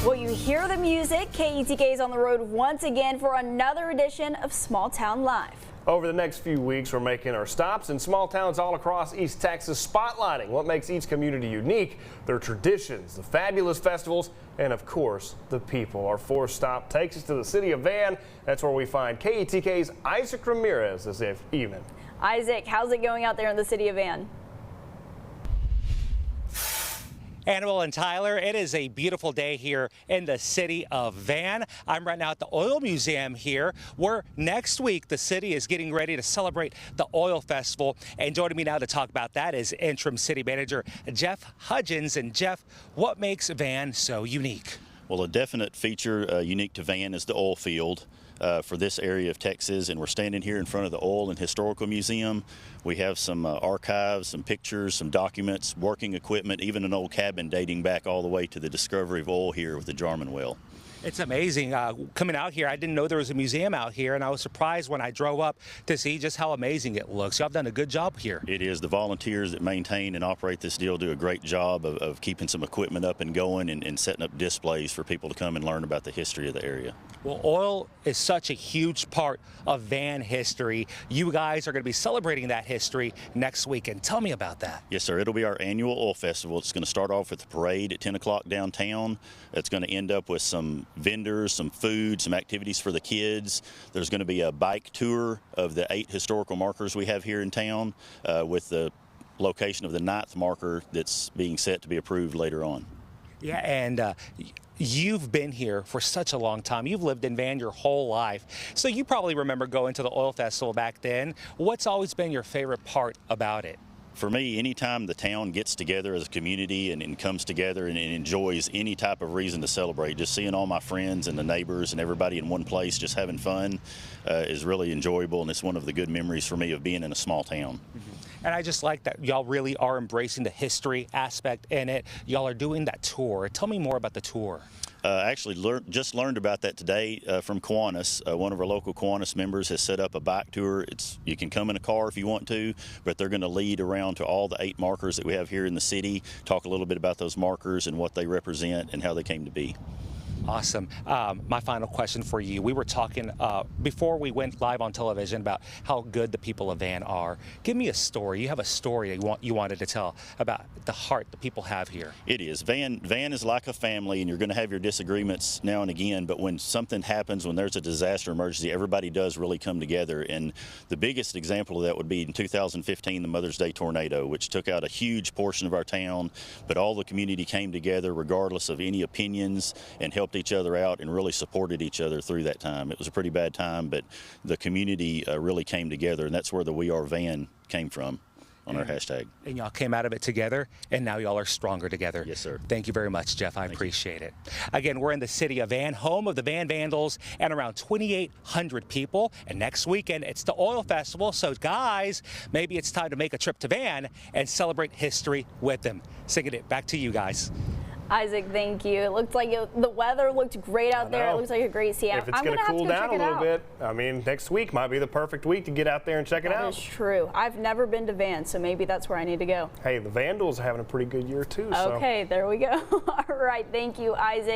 Well, you hear the music. KETK is on the road once again for another edition of Small Town Live. Over the next few weeks, we're making our stops in small towns all across East Texas, spotlighting what makes each community unique, their traditions, the fabulous festivals, and of course, the people. Our fourth stop takes us to the city of Van. That's where we find KETK's Isaac Ramirez this evening. Isaac, how's it going out there in the city of Van? Annabelle and Tyler, it is a beautiful day here in the city of Van. I'm right now at the Oil Museum here, where next week the city is getting ready to celebrate the Oil Festival. And joining me now to talk about that is interim city manager Jeff Hudgens. And Jeff, what makes Van so unique? Well, a definite feature unique to Van is the oil field for this area of Texas, and we're standing here in front of the Oil and Historical Museum. We have some archives, some pictures, some documents, working equipment, even an old cabin dating back all the way to the discovery of oil here with the Jarman well. It's amazing coming out here. I didn't know there was a museum out here, and I was surprised when I drove up to see just how amazing it looks. Y'all have done a good job here. It is. The volunteers that maintain and operate this deal do a great job of keeping some equipment up and going and setting up displays for people to come and learn about the history of the area. Well, oil is such a huge part of Van history. You guys are going to be celebrating that history next week, and tell me about that. Yes, sir. It'll be our annual oil festival. It's going to start off with the parade at 10 o'clock downtown. It's going to end up with some vendors, some food, some activities for the kids. There's going to be a bike tour of the 8 historical markers we have here in town with the location of the 9th marker that's being set to be approved later on. Yeah, and you've been here for such a long time. You've lived in Van your whole life. So you probably remember going to the oil festival back then. What's always been your favorite part about it? For me, anytime the town gets together as a community and comes together and enjoys any type of reason to celebrate, just seeing all my friends and the neighbors and everybody in one place just having fun is really enjoyable, and it's one of the good memories for me of being in a small town. And I just like that y'all really are embracing the history aspect in it. Y'all are doing that tour. Tell me more about the tour. Actually, just learned about that today from Kiwanis. One of our local Kiwanis members has set up a bike tour. You can come in a car if you want to, but they're going to lead around to all the 8 markers that we have here in the city, talk a little bit about those markers and what they represent and how they came to be. Awesome. My final question for you. We were talking before we went live on television about how good the people of Van are. Give me a story. You have a story you wanted to tell about the heart the people have here. It is. Van is like a family, and you're going to have your disagreements now and again, but when something happens, when there's a disaster emergency, everybody does really come together. And the biggest example of that would be in 2015, the Mother's Day tornado, which took out a huge portion of our town, but all the community came together regardless of any opinions and helped each other out and really supported each other through that time. It was a pretty bad time, but the community really came together, and that's where the We Are Van came from on our hashtag. And y'all came out of it together, and now y'all are stronger together. Yes, sir. Thank you very much, Jeff. I appreciate it. Again, we're in the city of Van, home of the Van Vandals, and around 2,800 people. And next weekend, it's the Oil Festival. So, guys, maybe it's time to make a trip to Van and celebrate history with them. Singing it back to you guys. Isaac, thank you. It looked like the weather looked great out there. It looks like a great sea. If it's going to cool down a little bit, I mean, next week might be the perfect week to get out there and check it out. That is true. I've never been to Van, so maybe that's where I need to go. Hey, the Vandals are having a pretty good year, too. Okay, there we go. All right, thank you, Isaac.